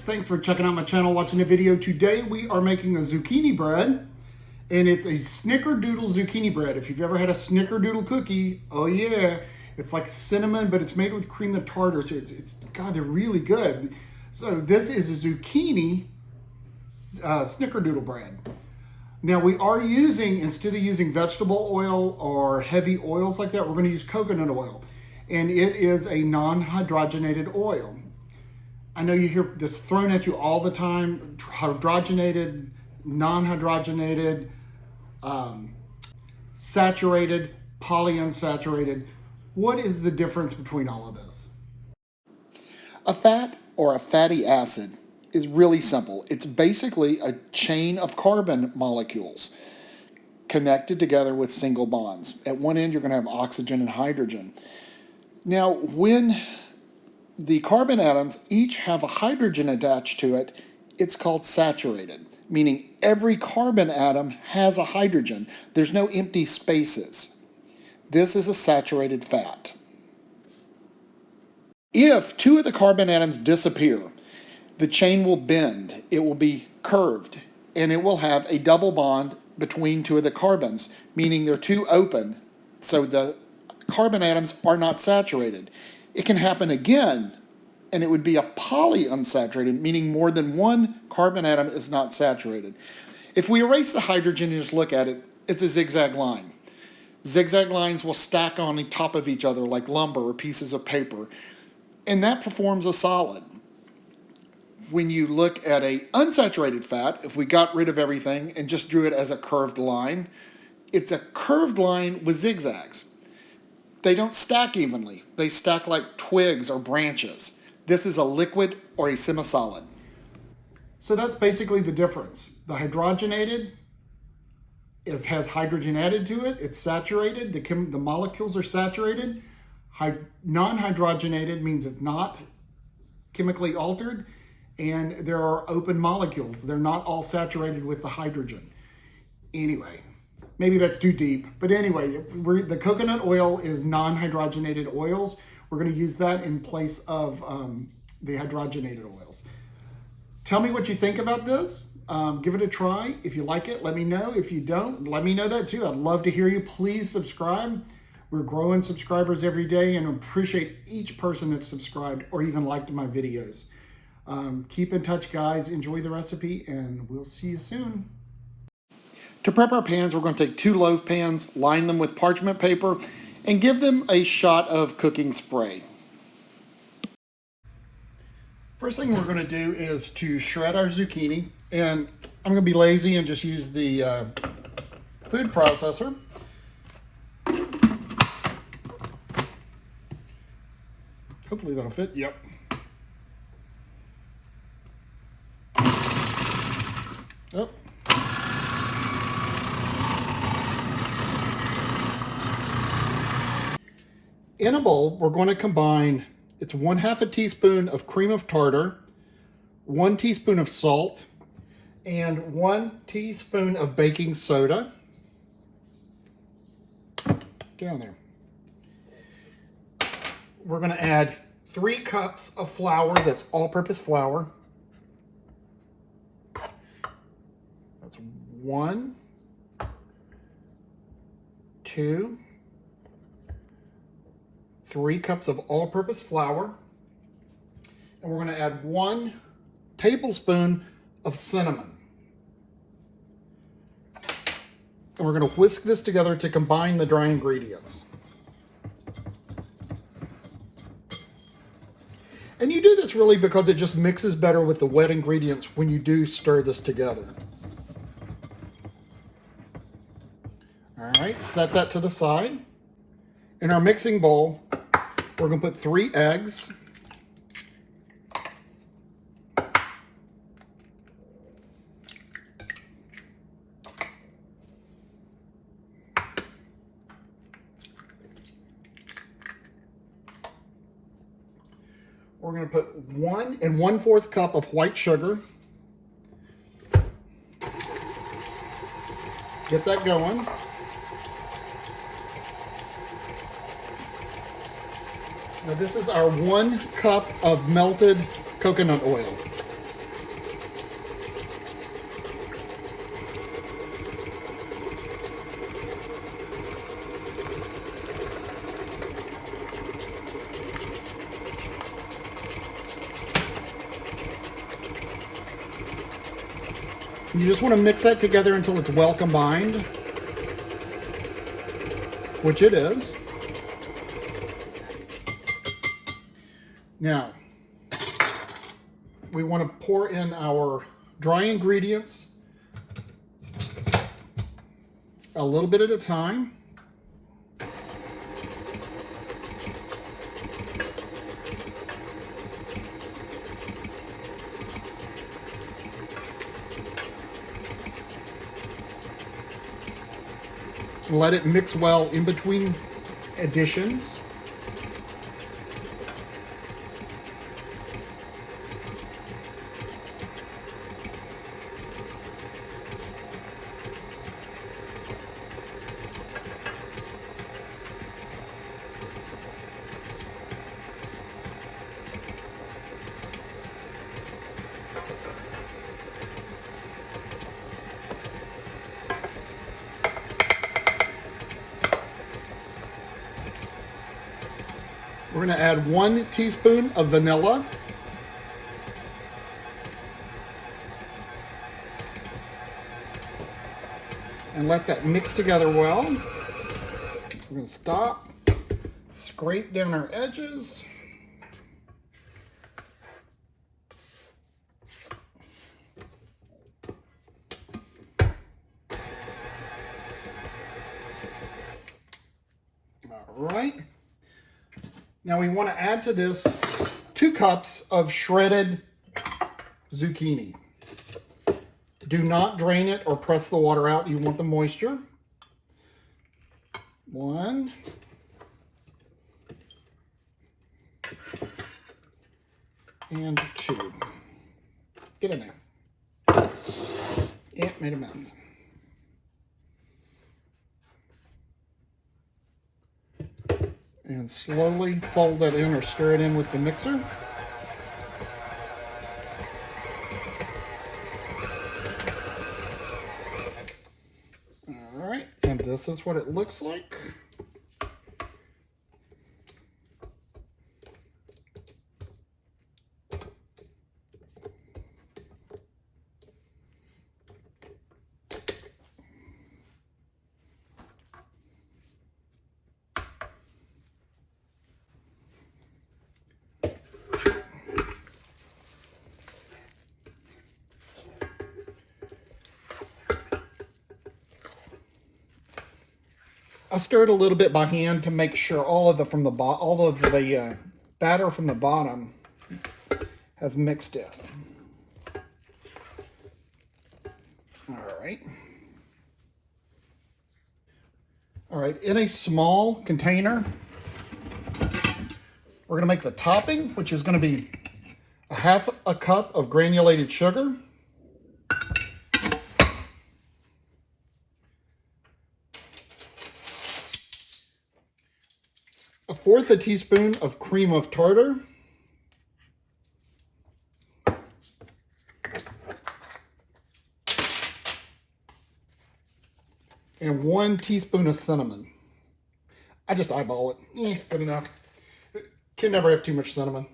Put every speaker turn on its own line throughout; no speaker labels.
thanks for checking out my channel, watching the video. Today we are making a zucchini bread, and it's a Snickerdoodle Zucchini bread. If you've ever had a Snickerdoodle cookie, oh yeah, it's like cinnamon, but it's made with cream of tartar, so God, they're really good. So this is a zucchini Snickerdoodle bread. Now we are using, instead of using vegetable oil or heavy oils like that, we're going to use coconut oil, and it is a non-hydrogenated oil. I know you hear this thrown at you all the time: hydrogenated, non-hydrogenated, saturated, polyunsaturated. What is the difference between all of this?
A fat or a fatty acid is really simple. It's basically a chain of carbon molecules connected together with single bonds. At one end, you're going to have oxygen and hydrogen. Now, when the carbon atoms each have a hydrogen attached to it, it's called saturated, meaning every carbon atom has a hydrogen. There's no empty spaces. This is a saturated fat. If two of the carbon atoms disappear, the chain will bend, it will be curved, and it will have a double bond between two of the carbons, meaning they're too open, so the carbon atoms are not saturated. It can happen again, and it would be a polyunsaturated, meaning more than one carbon atom is not saturated. If we erase the hydrogen and just look at it, it's a zigzag line. Zigzag lines will stack on the top of each other like lumber or pieces of paper, and that performs a solid. When you look at an unsaturated fat, if we got rid of everything and just drew it as a curved line, it's a curved line with zigzags. They don't stack evenly. They stack like twigs or branches. This is a liquid or a semi-solid.
So that's basically the difference. The hydrogenated has hydrogen added to it. It's saturated. The molecules are saturated. Non-hydrogenated means it's not chemically altered, and there are open molecules. They're not all saturated with the hydrogen. Anyway, maybe that's too deep, but anyway, the coconut oil is non-hydrogenated oils. We're going to use that in place of the hydrogenated oils. Tell me what you think about this. Give it a try. If you like it, let me know. If you don't, let me know that too. I'd love to hear you. Please subscribe. We're growing subscribers every day, and appreciate each person that's subscribed or even liked my videos. Keep in touch, guys. Enjoy the recipe, and we'll see you soon.
To prep our pans, we're going to take 2 loaf pans, line them with parchment paper, and give them a shot of cooking spray.
First thing we're going to do is to shred our zucchini, and I'm going to be lazy and just use the food processor. Hopefully that'll fit. Yep. Oh. In a bowl, we're going to combine, it's 1/2 teaspoon of cream of tartar, 1 teaspoon of salt, and 1 teaspoon of baking soda. Get on there. We're going to add 3 cups of flour, that's all-purpose flour. That's 1, 2, 3 cups of all-purpose flour. And we're going to add 1 tablespoon of cinnamon. And we're going to whisk this together to combine the dry ingredients. And you do this really because it just mixes better with the wet ingredients when you do stir this together. All right, set that to the side. In our mixing bowl, we're going to put 3 eggs. We're going to put 1 1/4 cup of white sugar. Get that going. Now this is our 1 cup of melted coconut oil. You just want to mix that together until it's well combined, which it is. Now, we want to pour in our dry ingredients a little bit at a time. Let it mix well in between additions. We're going to add 1 teaspoon of vanilla. And let that mix together well. We're going to stop, scrape down our edges. All right. Now we want to add to this 2 cups of shredded zucchini. Do not drain it or press the water out. You want the moisture. 1. And 2. Get in there. Yeah, made a mess. And slowly fold that in or stir it in with the mixer. All right, and this is what it looks like. I stirred a little bit by hand to make sure all of the batter from the bottom has mixed in. All right. All right, in a small container, we're going to make the topping, which is going to be 1/2 cup of granulated sugar. A 1/4 teaspoon of cream of tartar. And 1 teaspoon of cinnamon. I just eyeball it. Good enough. Can never have too much cinnamon.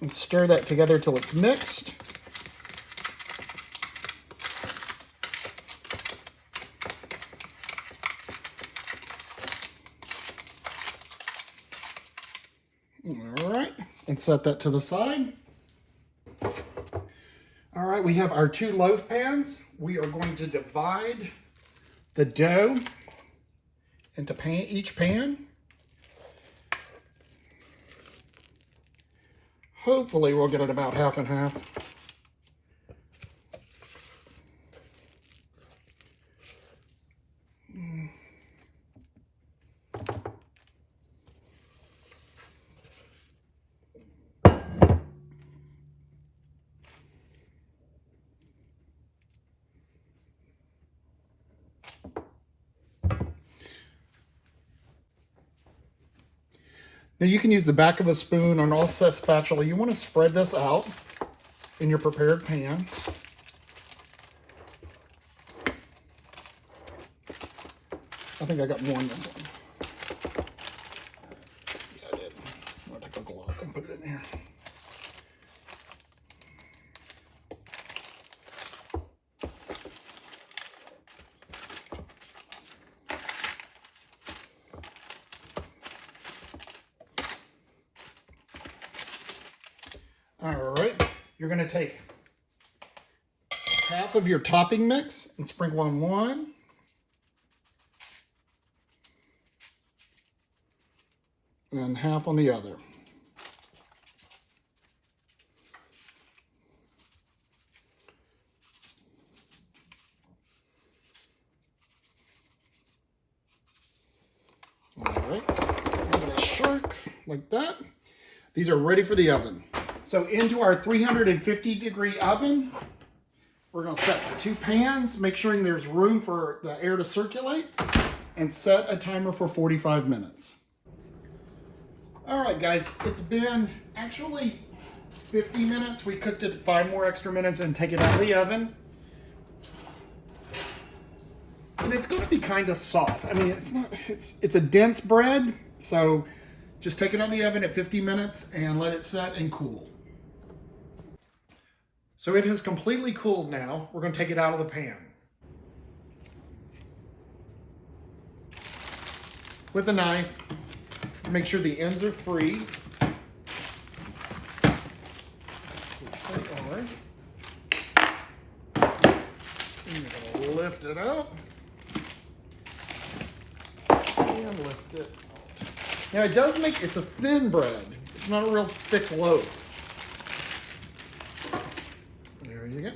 And stir that together till it's mixed. All right, and set that to the side. All right, we have our 2 loaf pans. We are going to divide the dough into each pan. Hopefully we'll get it about 1/2 and 1/2. Now you can use the back of a spoon or an offset spatula. You want to spread this out in your prepared pan. I think I got more in this one. Yeah, I did. I'm going to take a glove and put it in here. You're going to take half of your topping mix and sprinkle on one. And then half on the other. All right, give it a shake like that. These are ready for the oven. So into our 350-degree oven, we're going to set the 2 pans, make sure there's room for the air to circulate, and set a timer for 45 minutes. All right, guys, it's been actually 50 minutes. We cooked it 5 more extra minutes and take it out of the oven. And it's going to be kind of soft. I mean, it's a dense bread, so just take it out of the oven at 50 minutes and let it set and cool. So it has completely cooled now. We're going to take it out of the pan. With a knife, make sure the ends are free. And you're going to lift it out. And lift it out. Now it does it's a thin bread. It's not a real thick loaf. There you go.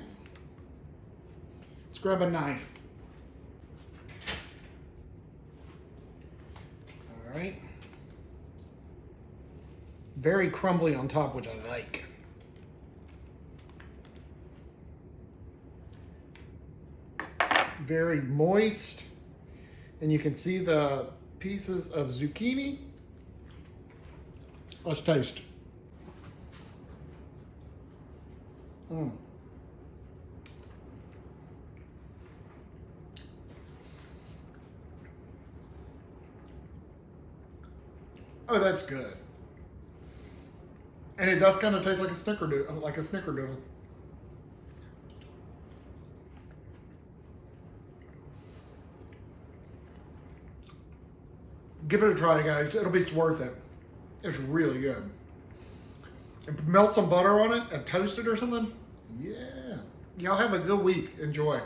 Let's grab a knife. All right. Very crumbly on top, which I like. Very moist. And you can see the pieces of zucchini. Let's taste. Oh, that's good. And it does kind of taste like a Snickerdoodle. Give it a try, guys. It'll be worth it. It's really good. And melt some butter on it and toast it or something. Yeah. Y'all have a good week. Enjoy.